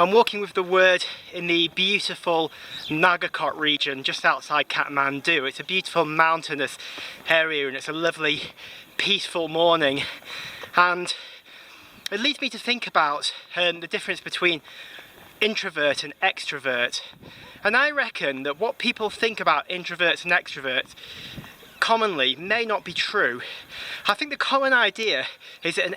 I'm walking with the Word in the beautiful Nagakot region just outside Kathmandu. It's a beautiful mountainous area and it's a lovely peaceful morning, and it leads me to think about the difference between introvert and extrovert. And I reckon that what people think about introverts and extroverts commonly may not be true. I think the common idea is that an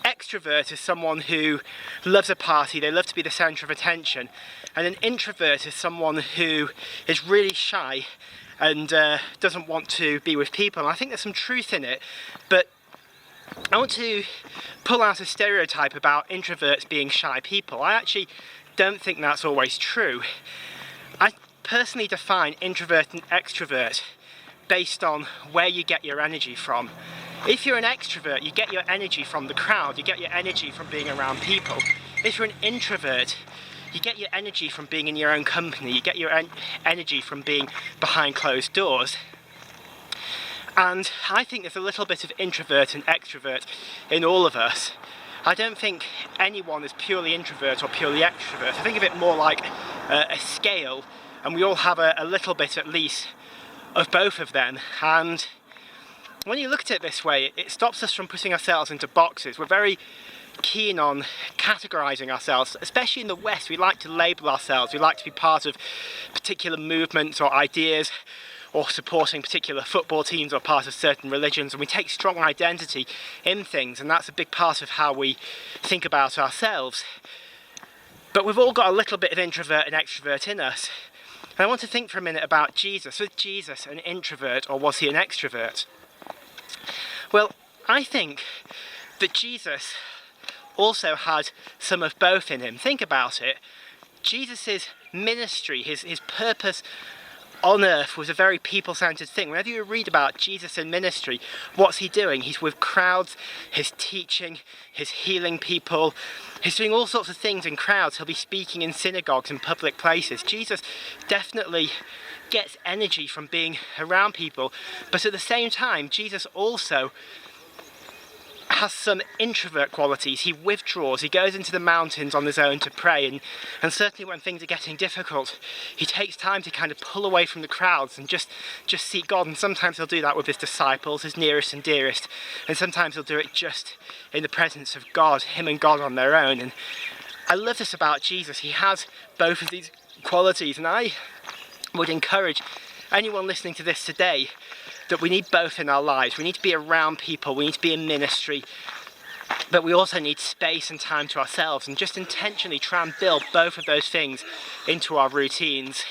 extrovert is someone who loves a party, they love to be the centre of attention, and an introvert is someone who is really shy and doesn't want to be with people. And I think there's some truth in it, but I want to pull out a stereotype about introverts being shy people. I actually don't think that's always true. I personally define introvert and extrovert based on where you get your energy from. If you're an extrovert, you get your energy from the crowd, you get your energy from being around people. If you're an introvert, you get your energy from being in your own company, you get your energy from being behind closed doors. And I think there's a little bit of introvert and extrovert in all of us. I don't think anyone is purely introvert or purely extrovert. I think of it more like a scale, and we all have a little bit at least of both of them. And when you look at it this way, it stops us from putting ourselves into boxes. We're very keen on categorising ourselves, especially in the West. We like to label ourselves, we like to be part of particular movements or ideas, or supporting particular football teams or part of certain religions, and we take strong identity in things, and that's a big part of how we think about ourselves. But we've all got a little bit of introvert and extrovert in us. And I want to think for a minute about Jesus. Was Jesus an introvert or was he an extrovert? Well, I think that Jesus also had some of both in him. Think about it. Jesus' ministry, his purpose on earth was a very people-centered thing. Whenever you read about Jesus in ministry, what's he doing? He's with crowds, he's teaching, he's healing people, he's doing all sorts of things in crowds. He'll be speaking in synagogues and public places. Jesus definitely gets energy from being around people, but at the same time, Jesus also has some introvert qualities. He withdraws, he goes into the mountains on his own to pray, and certainly when things are getting difficult, he takes time to kind of pull away from the crowds and just seek God. And sometimes he'll do that with his disciples, his nearest and dearest, and sometimes he'll do it just in the presence of God, him and God on their own. And I love this about Jesus. He has both of these qualities, and I would encourage anyone listening to this today that we need both in our lives. We need to be around people, we need to be in ministry, but we also need space and time to ourselves, and just intentionally try and build both of those things into our routines.